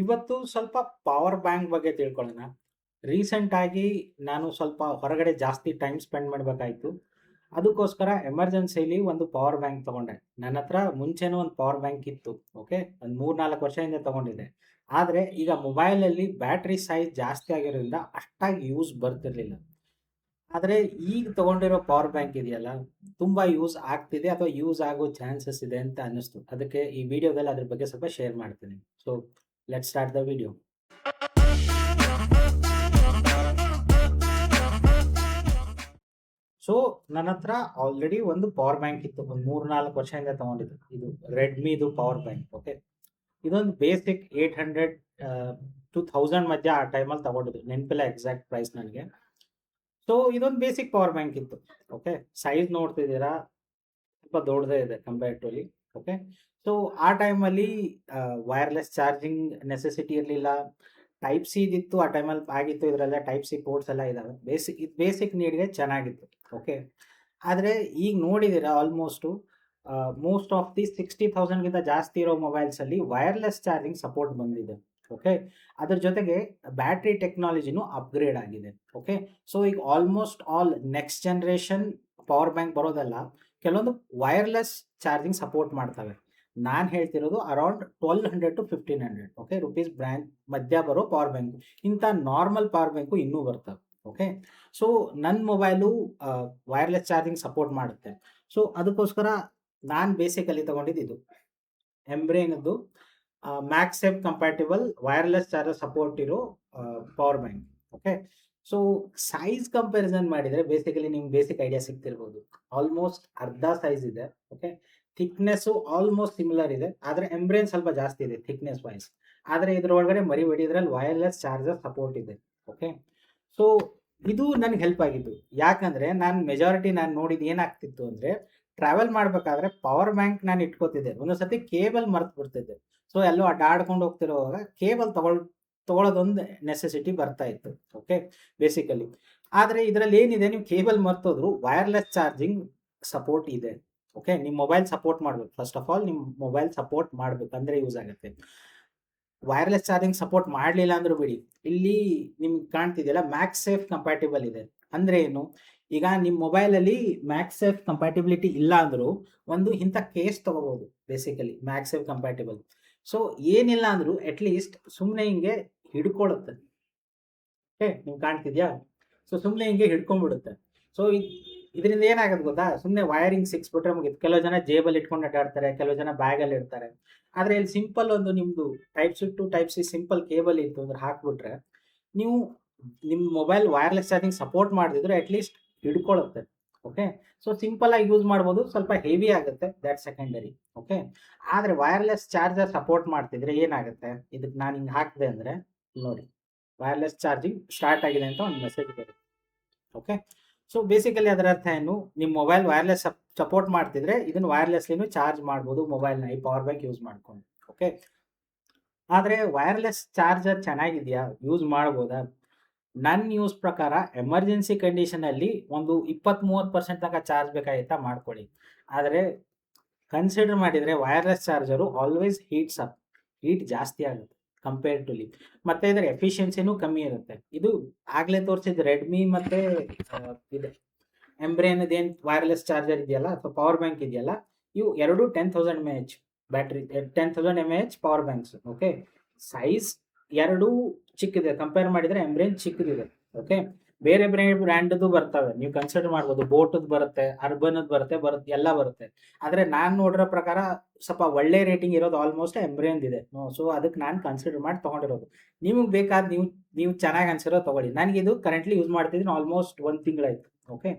ಇವತ್ತು ಸ್ವಲ್ಪ power bank ಬಗ್ಗೆ ತಿಳ್ಕೊಳ್ಳೋಣ. ರೀಸೆಂಟ್ ಆಗಿ ನಾನು ಸ್ವಲ್ಪ ಹೊರಗಡೆ ಜಾಸ್ತಿ ಟೈಮ್ ಸ್ಪೆಂಡ್ ಮಾಡಬೇಕಾಯ್ತು. ಅದಕ್ಕೋಸ್ಕರ ಎಮರ್ಜೆನ್ಸಿಲಿ ಒಂದು ಪವರ್ ಬ್ಯಾಂಕ್ ತಗೊಂಡೆ. ನನ್ನ ಹತ್ರ ಮುಂಚೆನೂ ಒಂದು ಪವರ್ ಬ್ಯಾಂಕ್ ಇತ್ತು. ಓಕೆ. ಒಂದು 3-4 ವರ್ಷದಿಂದ ತಗೊಂಡಿದ್ದೆ. ಆದರೆ ಈಗ ಮೊಬೈಲಲ್ಲಿ ಬ್ಯಾಟ್ರಿ ಸೈಜ್ ಜಾಸ್ತಿ ಆಗಿರೋದ್ರಿಂದ ಅಷ್ಟಾಗಿ ಯೂಸ್ ಬರ್ತಿರ್ಲಿಲ್ಲ. ಆದರೆ ಈಗ ತಗೊಂಡಿರೋ ಪವರ್ ಬ್ಯಾಂಕ್ ಇದೆಯಲ್ಲ, ತುಂಬ ಯೂಸ್ ಆಗ್ತಿದೆ ಅಥವಾ ಯೂಸ್ ಆಗೋ ಚಾನ್ಸಸ್ ಇದೆ ಅಂತ ಅನ್ನಿಸ್ತು. ಅದಕ್ಕೆ ಈ ವಿಡಿಯೋದಲ್ಲಿ ಅದ್ರ ಬಗ್ಗೆ ಸ್ವಲ್ಪ ಶೇರ್ ಮಾಡ್ತೀನಿ. So let's start the video. So ನನ್ನ ಹತ್ರ ಆಲ್ರೆಡಿ ಒಂದು ಪವರ್ ಬ್ಯಾಂಕ್ ಇತ್ತು. ಒಂದು 3-4 ವರ್ಷದಿಂದ ತಗೊಂಡಿದ್ದು. ಇದು ರೆಡ್ಮಿದು ಪವರ್ ಬ್ಯಾಂಕ್. ಓಕೆ. ಇದೊಂದು ಬೇಸಿಕ್ 800 ಟು 1000 ಮಧ್ಯ ಆ ಟೈಮಲ್ಲಿ ತಗೊಂಡಿದ್ದು. ನೆನಪಿಲ್ಲ ಎಕ್ಸಾಕ್ಟ್ ಪ್ರೈಸ್ ನನಗೆ. ಸೊ ಇದೊಂದು ಬೇಸಿಕ್ ಪವರ್ ಬ್ಯಾಂಕ್ ಇತ್ತು. ಓಕೆ. ಸೈಜ್ ನೋಡ್ತಿದ್ದೀರಾ, ಸ್ವಲ್ಪ ದೊಡ್ಡದೇ ಇದೆ ಕಂಪೇರ್ ಟು ಅಲ್ಲಿ. ಓಕೆ. ಸೊ ಆ ಟೈಮಲ್ಲಿ ವೈರ್ಲೆಸ್ ಚಾರ್ಜಿಂಗ್ ನೆಸೆಸಿಟಿ ಇರಲಿಲ್ಲ. ಟೈಪ್ ಸಿ ಇದಿತ್ತು ಆ ಟೈಮಲ್ಲಿ ಆಗಿತ್ತು. ಇದರಲ್ಲ ಟೈಪ್ ಸಿ ಪೋರ್ಟ್ಸ್ ಎಲ್ಲ ಇದಾವೆ. ಬೇಸಿಕ್ ನೀಡ್ಗೆ ಚೆನ್ನಾಗಿತ್ತು. ಓಕೆ. ಆದರೆ ಈಗ ನೋಡಿದ್ದೀರಾ ಆಲ್ಮೋಸ್ಟು ಮೋಸ್ಟ್ ಆಫ್ ದಿ 60,000ಗಿಂತ ಜಾಸ್ತಿ ಇರೋ ಮೊಬೈಲ್ಸಲ್ಲಿ ವೈರ್ಲೆಸ್ ಚಾರ್ಜಿಂಗ್ ಸಪೋರ್ಟ್ ಬಂದಿದೆ. ಓಕೆ. ಅದ್ರ ಜೊತೆಗೆ ಬ್ಯಾಟ್ರಿ ಟೆಕ್ನಾಲಜಿನೂ ಅಪ್ಗ್ರೇಡ್ ಆಗಿದೆ. ಓಕೆ. ಸೊ ಈಗ almost all next generation power bank ಬರೋದಲ್ಲ, ಕೆಲವೊಂದು ವೈರ್ಲೆಸ್ ಚಾರ್ಜಿಂಗ್ ಸಪೋರ್ಟ್ ಮಾಡ್ತವೆ. ನಾನು ಹೇಳ್ತಿರೋದು around 1200 to 1500 okay rupees brand ಮಧ್ಯ ಬರೋ ಪವರ್ ಬ್ಯಾಂಕ್. ಇಂಥ ನಾರ್ಮಲ್ ಪವರ್ ಬ್ಯಾಂಕು ಇನ್ನೂ ಬರ್ತವೆ. ಓಕೆ. ಸೊ ನನ್ನ ಮೊಬೈಲು ವೈರ್ಲೆಸ್ ಚಾರ್ಜಿಂಗ್ ಸಪೋರ್ಟ್ ಮಾಡುತ್ತೆ. ಸೊ ಅದಕ್ಕೋಸ್ಕರ ನಾನು ಬೇಸಿಕಲಿ ತಗೊಂಡಿದ್ದು ಇದು ಎಂಬ್ರೇನದ್ದು ಮ್ಯಾಕ್ಸೇಫ್ ಕಂಪ್ಯಾಟಿಬಲ್ ವೈರ್ಲೆಸ್ ಚಾರ್ಜರ್ ಸಪೋರ್ಟ್ ಇರೋ power bank. Okay. So size comparison ಮಾಡಿದರೆ ಬೇಸಿಕಲಿ ನಿಮ್ಗೆ ಬೇಸಿಕ್ ಐಡಿಯಾ ಸಿಗ್ತಿರ್ಬೋದು. ಆಲ್ಮೋಸ್ಟ್ ಅರ್ಧ ಸೈಜ್ ಇದೆ. ಓಕೆ. ಥಿಕ್ನೆಸ್ಸು ಆಲ್ಮೋಸ್ಟ್ ಸಿಮಿಲರ್ ಇದೆ. ಆದರೆ ಎಂಬ್ರೇನ್ ಸ್ವಲ್ಪ ಜಾಸ್ತಿ ಇದೆ ಥಿಕ್ನೆಸ್ ವೈಸ್. ಆದರೆ ಇದ್ರೊಳಗಡೆ ಮರಿಬೇಡಿ, ಇದರಲ್ಲಿ ವೈರ್ಲೆಸ್ ಚಾರ್ಜರ್ ಸಪೋರ್ಟ್ ಇದೆ. ಓಕೆ. ಸೊ ಇದು ನನಗೆ ಹೆಲ್ಪ್ ಆಗಿದ್ದು. ಯಾಕಂದರೆ ನಾನು ನೋಡಿದ್ದು ಏನಾಗ್ತಿತ್ತು ಅಂದರೆ, ಟ್ರಾವೆಲ್ ಮಾಡಬೇಕಾದ್ರೆ ಪವರ್ ಬ್ಯಾಂಕ್ ನಾನು ಇಟ್ಕೋತಿದ್ದೆ. ಒಂದೊಂದು ಸತಿ ಕೇಬಲ್ ಮರ್ತು ಬಿಡ್ತಿದ್ದೆ. ಸೊ ಎಲ್ಲೋ ಅಡ್ಡಾಡ್ಕೊಂಡು ಹೋಗ್ತಿರುವಾಗ ಕೇಬಲ್ ತಗೊಳ್ಳೋದೊಂದು ನೆಸೆಸಿಟಿ ಬರ್ತಾ ಇತ್ತು. ಓಕೆ. ಬೇಸಿಕಲಿ ಆದರೆ ಇದರಲ್ಲಿ ಏನಿದೆ, ನೀವು ಕೇಬಲ್ ಮರ್ತೋದ್ರು ವೈರ್ಲೆಸ್ ಚಾರ್ಜಿಂಗ್ ಸಪೋರ್ಟ್ ಇದೆ. ಓಕೆ. ನಿಮ್ಮ ಮೊಬೈಲ್ ಸಪೋರ್ಟ್ ಮಾಡಬೇಕು. ಫಸ್ಟ್ ಆಫ್ ಆಲ್ ನಿಮ್ಮ ಮೊಬೈಲ್ ಸಪೋರ್ಟ್ ಮಾಡಬೇಕು, ಅಂದರೆ ಯೂಸ್ ಆಗುತ್ತೆ. ವೈರ್ಲೆಸ್ ಚಾರ್ಜಿಂಗ್ ಸಪೋರ್ಟ್ ಮಾಡಲಿಲ್ಲ ಅಂದ್ರೂ ಬಿಡಿ, ಇಲ್ಲಿ ನಿಮ್ಗೆ ಕಾಣ್ತಿದೆಯಲ್ಲ ಮ್ಯಾಕ್ಸೇಫ್ ಕಂಪ್ಯಾಟಿಬಲ್ ಇದೆ. ಅಂದರೆ ಏನು, ಈಗ ನಿಮ್ಮ ಮೊಬೈಲಲ್ಲಿ ಮ್ಯಾಕ್ಸೇಫ್ ಕಂಪ್ಯಾಟಿಬಿಲಿಟಿ ಇಲ್ಲ ಅಂದರೂ ಒಂದು ಇಂಥ ಕೇಸ್ ತೊಗೋಬೋದು. Basically ಮ್ಯಾಕ್ಸೇಫ್ compatible. ಸೊ ಏನಿಲ್ಲ ಅಂದರೂ ಅಟ್ಲೀಸ್ಟ್ ಸುಮ್ಮನೆ ಹಿಂಗೆ ಹಿಡ್ಕೊಳ್ಳುತ್ತೆ. ಓಕೆ. ನಿಮ್ಗೆ ಕಾಣ್ತಿದ್ಯಾ? ಸೊ ಸುಮ್ಮನೆ ಹಿಂಗೆ ಹಿಡ್ಕೊಂಡ್ಬಿಡುತ್ತೆ. ಸೊ ಇದರಿಂದ ಏನಾಗುತ್ತೆ ಗೊತ್ತಾ, ಸುಮ್ಮನೆ ವೈರಿಂಗ್ ಸಿಕ್ಸ್ಬಿಟ್ರೆ ಮುಗಿತು. ಕೆಲವು ಜನ ಜೇಬಲ್ಲಿ ಇಟ್ಕೊಂಡು ಅಡ್ಡಾಡ್ತಾರೆ, ಕೆಲವು ಜನ ಬ್ಯಾಗಲ್ಲಿ ಇಡ್ತಾರೆ. ಆದರೆ ಇಲ್ಲಿ ಸಿಂಪಲ್ ಒಂದು ನಿಮ್ಮದು type C to type C simple cable ಇತ್ತು ಅಂದ್ರೆ ಹಾಕ್ಬಿಟ್ರೆ, ನೀವು ನಿಮ್ಮ ಮೊಬೈಲ್ ವೈರ್ಲೆಸ್ ಚಾರ್ಜಿಂಗ್ ಸಪೋರ್ಟ್ ಮಾಡದಿದ್ರೆ ಅಟ್ಲೀಸ್ಟ್ ಹಿಡ್ಕೊಳ್ಳುತ್ತೆ. ಓಕೆ. ಸೊ ಸಿಂಪಲ್ ಆಗಿ ಯೂಸ್ ಮಾಡ್ಬೋದು. ಸ್ವಲ್ಪ ಹೆವಿ ಆಗುತ್ತೆ, ದ್ಯಾಟ್ ಸೆಕೆಂಡರಿ. ಓಕೆ. ಆದರೆ ವೈರ್ಲೆಸ್ ಚಾರ್ಜರ್ ಸಪೋರ್ಟ್ ಮಾಡ್ತಿದ್ರೆ ಏನಾಗುತ್ತೆ, ಇದಕ್ಕೆ ನಾನು ಹಿಂಗೆ ಹಾಕಿದೆ ಅಂದರೆ ನೋಡಿ, ವೈರ್ಲೆಸ್ ಚಾರ್ಜಿಂಗ್ ಸ್ಟಾರ್ಟ್ ಆಗಿದೆ ಅಂತ ಒಂದು ಮೆಸೇಜ್ ಬರುತ್ತೆ. ಓಕೆ. ಸೊ ಬೇಸಿಕಲಿ ಅದರ ಅರ್ಥ ಏನು, ನಿಮ್ಮ ಮೊಬೈಲ್ ವೈರ್ಲೆಸ್ ಸಪೋರ್ಟ್ ಮಾಡ್ತಿದ್ರೆ ಇದನ್ನು ವೈರ್ಲೆಸ್ಲಿನೂ ಚಾರ್ಜ್ ಮಾಡ್ಬೋದು ಮೊಬೈಲ್ನ, ಈ ಪವರ್ ಬ್ಯಾಂಕ್ ಯೂಸ್ ಮಾಡ್ಕೊಂಡು. ಓಕೆ. ಆದರೆ ವೈರ್ಲೆಸ್ ಚಾರ್ಜರ್ ಚೆನ್ನಾಗಿದೆಯಾ, ಯೂಸ್ ಮಾಡ್ಬೋದಾ? ನನ್ನ ಯೂಸ್ ಪ್ರಕಾರ ಎಮರ್ಜೆನ್ಸಿ ಕಂಡೀಷನಲ್ಲಿ ಒಂದು 20-30% ತನಕ ಚಾರ್ಜ್ ಬೇಕಾಗಿತ್ತಾ ಮಾಡ್ಕೊಳ್ಳಿ. ಆದರೆ ಕನ್ಸಿಡರ್ ಮಾಡಿದರೆ wireless charger always heats up, heat ಜಾಸ್ತಿ ಆಗುತ್ತೆ ಕಂಪೇರ್ ಟು ಲಿ. ಮತ್ತು ಇದರ ಎಫಿಷಿಯನ್ಸಿನೂ ಕಮ್ಮಿ ಇರುತ್ತೆ. ಇದು ಆಗಲೇ ತೋರಿಸಿದ ರೆಡ್ಮಿ ಮತ್ತು ಇದೆ ಎಂಬ್ರೇನದೇನು ವೈರ್ಲೆಸ್ ಚಾರ್ಜರ್ ಇದೆಯಲ್ಲ ಅಥವಾ ಪವರ್ ಬ್ಯಾಂಕ್ ಇದೆಯಲ್ಲ, ಇವು ಎರಡು 10,000 mAh battery, 10,000 mAh power banks. Okay. Size ಎರಡೂ ಚಿಕ್ಕಿದೆ ಕಂಪೇರ್ ಮಾಡಿದರೆ ಎಂಬ್ರೇನ್ ಚಿಕ್ಕದಿದೆ. ಓಕೆ. ಬೇರೆ ಬ್ರ್ಯಾಂಡದು ಬರ್ತವೆ, ನೀವು ಕನ್ಸಿಡರ್ ಮಾಡ್ಬೋದು. ಬೋಟದ್ದು ಬರುತ್ತೆ, ಅರ್ಬನದ್ದು ಬರುತ್ತೆ ಎಲ್ಲ ಬರುತ್ತೆ. ಆದರೆ ನಾನು ನೋಡಿರೋ ಪ್ರಕಾರ ಸ್ವಲ್ಪ ಒಳ್ಳೆ ರೇಟಿಂಗ್ ಇರೋದು ಆಲ್ಮೋಸ್ಟ್ ಎಂಬ್ರೇನ್ದಿದೆ. ಸೊ ಅದಕ್ಕೆ ನಾನು ಕನ್ಸಿಡರ್ ಮಾಡಿ ತೊಗೊಂಡಿರೋದು. ನಿಮಗೆ ಬೇಕಾದ ನೀವು ಚೆನ್ನಾಗಿ ಅನ್ಸಿರೋ ತೊಗೊಳ್ಳಿ. ನನಗಿದು ಕರೆಂಟ್ಲಿ ಯೂಸ್ ಮಾಡ್ತಿದ್ದೀನಿ ಆಲ್ಮೋಸ್ಟ್ 1 ತಿಂಗಳಾಯಿತು. ಓಕೆ.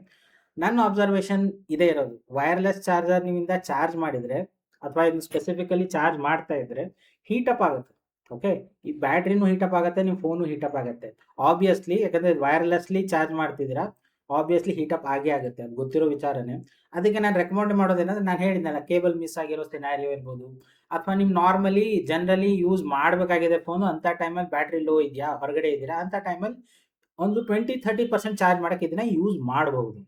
ನನ್ನ ಅಬ್ಸರ್ವೇಷನ್ ಇದೇ ಇರೋದು, ವೈರ್ಲೆಸ್ ಚಾರ್ಜರ್ ನೀವಿಂದ ಚಾರ್ಜ್ ಮಾಡಿದರೆ ಅಥವಾ ಇದನ್ನು ಸ್ಪೆಸಿಫಿಕಲಿ ಚಾರ್ಜ್ ಮಾಡ್ತಾ ಇದ್ದರೆ ಹೀಟಪ್ ಆಗುತ್ತೆ. ಓಕೆ. ಈ ಬ್ಯಾಟ್ರಿನೂ ಹೀಟಪ್ ಆಗುತ್ತೆ, ನಿಮ್ಮ ಫೋನು ಹೀಟಪ್ ಆಗುತ್ತೆ ಆಬ್ವಿಯಸ್ಲಿ. ಯಾಕಂದರೆ ವೈರ್ಲೆಸ್ಲಿ ಚಾರ್ಜ್ ಮಾಡ್ತಿದ್ದೀರಾ, ಆಬ್ವಿಯಸ್ಲಿ ಹೀಟಪ್ ಆಗೇ ಆಗುತ್ತೆ, ಅದು ಗೊತ್ತಿರೋ ವಿಚಾರನೇ. ಅದಕ್ಕೆ ನಾನು ರೆಕಮೆಂಡ್ ಮಾಡೋದೇನಂದ್ರೆ, ನಾನು ಹೇಳಿದ್ನಲ್ಲ ಕೇಬಲ್ ಮಿಸ್ ಆಗಿರೋ ಸಿನಾರಿಯೋ ಇರ್ಬೋದು, ಅಥವಾ ನೀವು ನಾರ್ಮಲಿ ಜನರಲಿ ಯೂಸ್ ಮಾಡಬೇಕಾಗಿದೆ ಫೋನು, ಅಂಥ ಟೈಮಲ್ಲಿ ಬ್ಯಾಟ್ರಿ ಲೋ ಇದೆಯಾ, ಹೊರಗಡೆ ಇದ್ದೀರಾ, ಅಂಥ ಟೈಮಲ್ಲಿ ಒಂದು 20-30% ಚಾರ್ಜ್ ಮಾಡೋಕ್ಕೆ ಇದನ್ನು ಯೂಸ್ ಮಾಡಬಹುದು.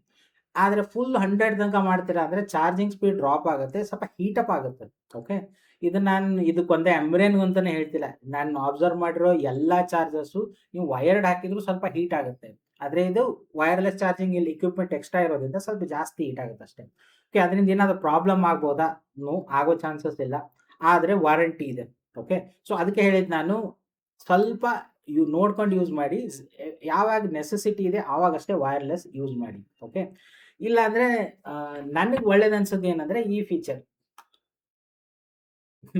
ಆದರೆ ಫುಲ್ 100 ತನಕ ಮಾಡ್ತೀರಾ ಅಂದರೆ ಚಾರ್ಜಿಂಗ್ ಸ್ಪೀಡ್ ಡ್ರಾಪ್ ಆಗುತ್ತೆ, ಸ್ವಲ್ಪ ಹೀಟಪ್ ಆಗುತ್ತೆ. ಓಕೆ. ಇದು ನಾನು ಇದಕ್ಕೊಂದೇ ಎಂಬ್ರೇನ್‌ಗೂ ಅಂತಾನೆ ಹೇಳ್ತಿಲ್ಲ. ನಾನು ಅಬ್ಸರ್ವ್ ಮಾಡಿರೋ ಎಲ್ಲಾ ಚಾರ್ಜರ್ಸು ನೀವು ವೈರ್ಡ್ ಹಾಕಿದ್ರು ಸ್ವಲ್ಪ ಹೀಟ್ ಆಗುತ್ತೆ. ಆದ್ರೆ ಇದು ವೈರ್‌ಲೆಸ್ ಚಾರ್ಜಿಂಗ್ ಇಲ್ಲಿ ಇಕ್ವಿಪ್‌ಮೆಂಟ್ ಎಕ್ಸ್ಟ್ರಾ ಇರೋದ್ರಿಂದ ಸ್ವಲ್ಪ ಜಾಸ್ತಿ ಹೀಟ್ ಆಗುತ್ತೆ ಅಷ್ಟೇ. ಓಕೆ, ಅದರಿಂದ ಏನಾದ್ರು ಪ್ರಾಬ್ಲಮ್ ಆಗ್ಬೋದಾ? ನೋ, ಆಗೋ ಚಾನ್ಸಸ್ ಇಲ್ಲ. ಆದ್ರೆ ವಾರಂಟಿ ಇದೆ. ಓಕೆ. ಸೊ ಅದಕ್ಕೆ ಹೇಳಿದ್ದು ನಾನು ಸ್ವಲ್ಪ ನೋಡ್ಕೊಂಡು ಯೂಸ್ ಮಾಡಿ. ಯಾವಾಗ ನೆಸೆಸಿಟಿ ಇದೆ ಆವಾಗಷ್ಟೇ ವೈರ್‌ಲೆಸ್ ಯೂಸ್ ಮಾಡಿ. ಓಕೆ. ಇಲ್ಲಾಂದ್ರೆ ನನಗೆ ಒಳ್ಳೇದು ಅನ್ಸೋದು ಏನಂದ್ರೆ ಈ ಫೀಚರ್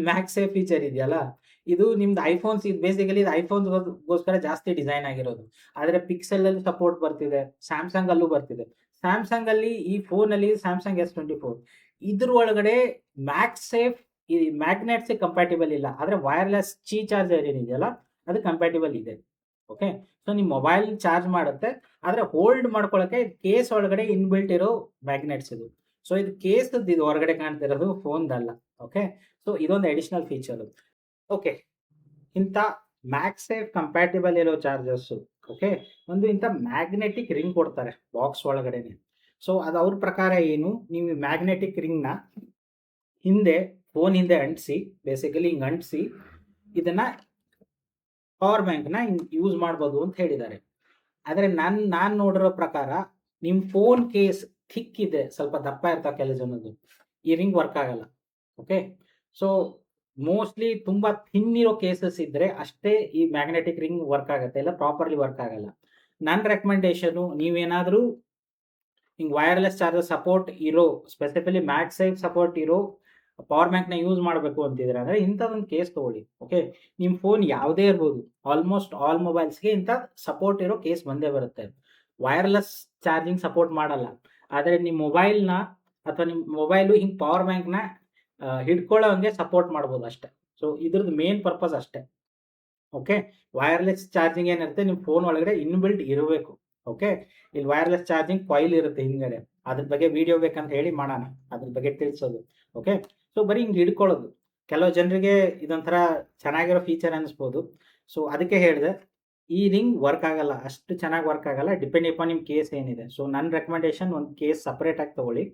ಮ್ಯಾಗ್ಸೇಫ್ ಫೀಚರ್ ಇದೆಯಲ್ಲ, ಇದು ನಿಮ್ದು ಐಫೋನ್ಸ್, ಇದು ಬೇಸಿಕಲಿ ಇದು ಐಫೋನ್ಸ್‌ಗೋಸ್ಕರ ಜಾಸ್ತಿ ಡಿಸೈನ್ ಆಗಿರೋದು. ಆದ್ರೆ ಪಿಕ್ಸೆಲ್ ಅಲ್ಲಿ ಸಪೋರ್ಟ್ ಬರ್ತಿದೆ, ಸ್ಯಾಮ್ಸಂಗ್ ಅಲ್ಲೂ ಬರ್ತಿದೆ. ಸ್ಯಾಮ್ಸಂಗ್ ಅಲ್ಲಿ ಈ ಫೋನಲ್ಲಿ ಸ್ಯಾಮ್ಸಂಗ್ S24 ಇದ್ರ ಒಳಗಡೆ ಮ್ಯಾಗ್ಸೇಫ್ ಈ ಮ್ಯಾಗ್ನೆಟ್ಸ್ ಕಂಪ್ಯಾಟಿಬಲ್ ಇಲ್ಲ. ಆದ್ರೆ ವೈರ್‌ಲೆಸ್ ಚಾರ್ಜರ್ ಏನಿದೆಯಲ್ಲ ಅದು ಕಂಪ್ಯಾಟಿಬಲ್ ಇದೆ. ಓಕೆ. ಸೊ ನಿಮ್ಮ ಮೊಬೈಲ್ ಚಾರ್ಜ್ ಮಾಡುತ್ತೆ. ಆದ್ರೆ ಹೋಲ್ಡ್ ಮಾಡ್ಕೊಳ್ಳೋಕೆ ಕೇಸ್ ಒಳಗಡೆ ಇನ್‌ಬಿಲ್ಟ್ ಇರೋ ಮ್ಯಾಗ್ನೆಟ್ಸ್ ಇದು. ಸೊ ಇದು ಕೇಸ್‌ದ್ದು, ಇದು ಹೊರಗಡೆ ಕಾಣ್ತಿರೋದು ಫೋನ್‌ದಲ್ಲ. ಓಕೆ. ಸೊ ಇದೊಂದು ಅಡಿಷನಲ್ ಫೀಚರ್. ಓಕೆ. ಇಂಥ ಮ್ಯಾಗ್ಸೇಫ್ ಕಂಪ್ಯಾಟಿಬಲ್ ಇರೋ ಚಾರ್ಜರ್ಸು, ಓಕೆ, ಒಂದು ಇಂಥ ಮ್ಯಾಗ್ನೆಟಿಕ್ ರಿಂಗ್ ಕೊಡ್ತಾರೆ ಬಾಕ್ಸ್ ಒಳಗಡೆನೆ. ಸೊ ಅದು ಅವ್ರ ಪ್ರಕಾರ ಏನು, ನೀವು ಮ್ಯಾಗ್ನೆಟಿಕ್ ರಿಂಗ್‌ನ ಹಿಂದೆ ಫೋನ್ ಹಿಂದೆ ಅಂಟಿಸಿ, ಬೇಸಿಕಲಿ ಹಿಂಗೆ ಅಂಟಿಸಿ ಇದನ್ನ ಪವರ್ ಬ್ಯಾಂಕ್‌ನ ಯೂಸ್ ಮಾಡ್ಬೋದು ಅಂತ ಹೇಳಿದ್ದಾರೆ. ಆದ್ರೆ ನಾನು ನೋಡಿರೋ ಪ್ರಕಾರ ನಿಮ್ಮ ಫೋನ್ ಕೇಸ್ ಥಿಕ್ ಇದೆ, ಸ್ವಲ್ಪ ದಪ್ಪ ಇರ್ತಾವೆ ಕೆಲವು ಜನದ್ದು, ಈ ರಿಂಗ್ ವರ್ಕ್ ಆಗಲ್ಲ. ಓಕೆ. ಸೊ ಮೋಸ್ಟ್ಲಿ ತುಂಬಾ ಥಿನ್ ಇರೋ ಕೇಸಸ್ ಇದ್ರೆ ಅಷ್ಟೇ ಈ ಮ್ಯಾಗ್ನೆಟಿಕ್ ರಿಂಗ್ ವರ್ಕ್ ಆಗುತ್ತೆ, ಇಲ್ಲ ಪ್ರಾಪರ್ಲಿ ವರ್ಕ್ ಆಗಲ್ಲ. ನನ್ನ ರೆಕಮೆಂಡೇಶನ್, ನೀವೇನಾದ್ರೂ ಹಿಂಗ್ ವೈರ್‌ಲೆಸ್ ಚಾರ್ಜರ್ ಸಪೋರ್ಟ್ ಇರೋ, ಸ್ಪೆಸಿಫಿಕಲಿ ಮ್ಯಾಗ್ಸೇಫ್ ಸಪೋರ್ಟ್ ಇರೋ ಪವರ್ ಬ್ಯಾಂಕ್‌ನ ಯೂಸ್ ಮಾಡಬೇಕು ಅಂತಿದ್ರೆ ಅಂದ್ರೆ ಇಂಥದ್ದೊಂದು ಕೇಸ್ ತಗೊಳ್ಳಿ. ಓಕೆ. ನಿಮ್ಮ ಫೋನ್ ಯಾವುದೇ ಇರ್ಬೋದು, ಆಲ್ಮೋಸ್ಟ್ ಆಲ್ ಮೊಬೈಲ್ಸ್‌ಗೆ ಇಂಥ ಸಪೋರ್ಟ್ ಇರೋ ಕೇಸ್ ಬಂದೇ ಬರುತ್ತೆ. ವೈರ್‌ಲೆಸ್ ಚಾರ್ಜಿಂಗ್ ಸಪೋರ್ಟ್ ಮಾಡಲ್ಲ. ಆದ್ರೆ ನಿಮ್ಮ ಮೊಬೈಲ್‌ನ ಅಥವಾ ನಿಮ್ಮ ಮೊಬೈಲು ಹಿಂಗ್ ಪವರ್ ಬ್ಯಾಂಕ್‌ನ ಹಿಡ್ಕೊಳ್ಳೋ ಹಂಗೆ ಸಪೋರ್ಟ್ ಮಾಡ್ಬೋದು ಅಷ್ಟೇ. ಸೊ ಇದ್ರದ್ದು ಮೇನ್ ಪರ್ಪಸ್ ಅಷ್ಟೇ. ಓಕೆ. ವೈರ್‌ಲೆಸ್ ಚಾರ್ಜಿಂಗ್ ಏನಿರುತ್ತೆ ನಿಮ್ಮ ಫೋನ್ ಒಳಗಡೆ ಇನ್‌ಬಿಲ್ಟ್ ಇರಬೇಕು. ಓಕೆ. ಇಲ್ಲಿ ವೈರ್‌ಲೆಸ್ ಚಾರ್ಜಿಂಗ್ ಕಾಯಿಲ್ ಇರುತ್ತೆ ಹಿಂದ್ಗಡೆ. ಅದ್ರ ಬಗ್ಗೆ ವಿಡಿಯೋ ಬೇಕಂತ ಹೇಳಿ ಮಾಡೋಣ, ಅದ್ರ ಬಗ್ಗೆ ತಿಳಿಸೋದು. ಓಕೆ. ಸೊ ಬರೀ ಹಿಂಗೆ ಹಿಡ್ಕೊಳ್ಳೋದು. ಕೆಲವು ಜನರಿಗೆ ಇದೊಂಥರ ಚೆನ್ನಾಗಿರೋ ಫೀಚರ್ ಅನಿಸ್ಬೋದು. ಸೊ ಅದಕ್ಕೆ ಹೇಳಿದೆ, ಈ ರಿಂಗ್ ವರ್ಕ್ ಆಗಲ್ಲ, ಅಷ್ಟು ಚೆನ್ನಾಗಿ ವರ್ಕ್ ಆಗಲ್ಲ, ಡಿಪೆಂಡ್ ಅಪಾನ್ ನಿಮ್ಮ ಕೇಸ್ ಏನಿದೆ. ಸೊ ನನ್ನ ರೆಕಮೆಂಡೇಶನ್, ಒಂದು ಕೇಸ್ ಸಪರೇಟ್ ಆಗಿ ತಗೊಳ್ಳಿ.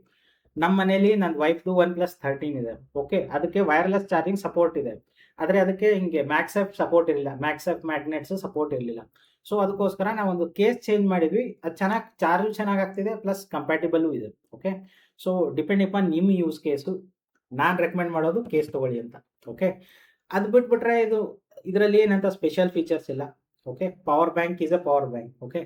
ನಮ್ಮ ಮನೇಲಿ ನನ್ನ ವೈಫ್‌ದು OnePlus 13 ಇದೆ. ಓಕೆ. ಅದಕ್ಕೆ ವೈರ್‌ಲೆಸ್ ಚಾರ್ಜಿಂಗ್ ಸಪೋರ್ಟ್ ಇದೆ. ಆದ್ರೆ ಅದಕ್ಕೆ ಹಿಂಗೆ ಮ್ಯಾಗ್ಸೇಫ್ ಸಪೋರ್ಟ್ ಇರಲಿಲ್ಲ, ಮ್ಯಾಗ್ಸೇಫ್ ಮ್ಯಾಗ್ನೆಟ್ಸ್ ಸಪೋರ್ಟ್ ಇರಲಿಲ್ಲ. ಸೊ ಅದಕ್ಕೋಸ್ಕರ ನಾವೊಂದು ಕೇಸ್ ಚೇಂಜ್ ಮಾಡಿದ್ವಿ. ಅದು ಚೆನ್ನಾಗಿ ಚಾರ್ಜು ಚೆನ್ನಾಗಿ ಆಗ್ತಿದೆ, ಪ್ಲಸ್ ಕಂಪ್ಯಾಟಿಬಲ್ಲು ಇದೆ. ಓಕೆ. ಸೊ ಡಿಪೆಂಡ್ ಅಪಾನ್ ನಿಮ್ಮ ಯೂಸ್ ಕೇಸು. ನಾನು ರೆಕಮೆಂಡ್ ಮಾಡೋದು ಕೇಸ್ ತಗೊಳ್ಳಿ ಅಂತ. ಓಕೆ. ಅದು ಬಿಟ್ಬಿಟ್ರೆ ಇದರಲ್ಲಿ ಏನಂತ ಸ್ಪೆಷಲ್ ಫೀಚರ್ಸ್ ಇಲ್ಲ. Okay. Power bank is a power bank. Okay.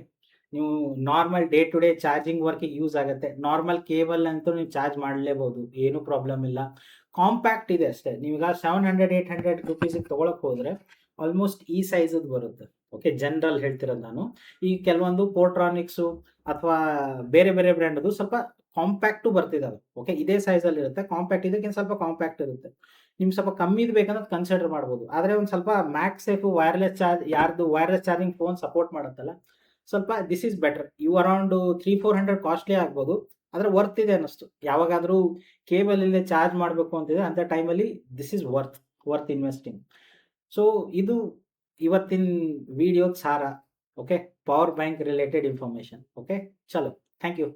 ನೀವು normal day to day charging ವರ್ಕಿಗೆ ಯೂಸ್ ಆಗುತ್ತೆ. ನಾರ್ಮಲ್ ಕೇಬಲ್ ಅಂತೂ ನೀವು ಚಾರ್ಜ್ ಮಾಡಲೇಬಹುದು, ಏನು ಪ್ರಾಬ್ಲಮ್ ಇಲ್ಲ. ಕಾಂಪ್ಯಾಕ್ಟ್ ಇದೆ ಅಷ್ಟೇ. ನೀವೀಗ 700-800 ರುಪೀಸಿಗೆ ತೊಗೊಳಕ್ಕೆ ಹೋದ್ರೆ ಆಲ್ಮೋಸ್ಟ್ ಈ ಸೈಜದ್ದು ಬರುತ್ತೆ. ಓಕೆ. ಜನರಲ್ ಹೇಳ್ತಿರೋದು ನಾನು. ಈ ಕೆಲವೊಂದು ಪೋರ್ಟ್ರಾನಿಕ್ಸು ಅಥವಾ ಬೇರೆ ಬೇರೆ ಬ್ರ್ಯಾಂಡದು ಸ್ವಲ್ಪ ಕಾಂಪ್ಯಾಕ್ಟು ಬರ್ತಿದಾವೆ. ಓಕೆ. ಇದೇ ಸೈಜಲ್ಲಿ ಇರುತ್ತೆ, ಕಾಂಪ್ಯಾಕ್ಟ್, ಇದಕ್ಕಿಂತ ಸ್ವಲ್ಪ ಕಾಂಪ್ಯಾಕ್ಟ್ ಇರುತ್ತೆ. ನಿಮ್ಗೆ ಸ್ವಲ್ಪ ಕಮ್ಮಿದು ಬೇಕಂದ್ರೆ ಕನ್ಸಿಡರ್ ಮಾಡ್ಬೋದು. ಆದರೆ ಒಂದು ಸ್ವಲ್ಪ ಮ್ಯಾಗ್ಸೇಫು ವೈರ್‌ಲೆಸ್ ಚಾರ್ಜ್, ಯಾರ್ದು ವೈರ್‌ಲೆಸ್ ಚಾರ್ಜಿಂಗ್ ಫೋನ್ ಸಪೋರ್ಟ್ ಮಾಡುತ್ತಲ್ಲ, ಸ್ವಲ್ಪ ದಿಸ್ ಈಸ್ ಬೆಟರ್. ಇವು ಅರೌಂಡ್ 300-400 ಕಾಸ್ಟ್ಲಿ ಆಗ್ಬೋದು, ಆದ್ರೆ ವರ್ತ್ ಇದೆ ಅನ್ನಿಸ್ತು. ಯಾವಾಗಾದ್ರೂ ಕೇಬಲ್ ಇಲ್ಲದೆ ಚಾರ್ಜ್ ಮಾಡಬೇಕು ಅಂತಿದ್ರೆ ಅಂತ ಟೈಮಲ್ಲಿ this is worth investing. So ಇದು ಇವತ್ತಿನ ವಿಡಿಯೋದ ಸಾರ. Okay. Power bank related information. Okay. ಚಲೋ, ಥ್ಯಾಂಕ್ ಯು.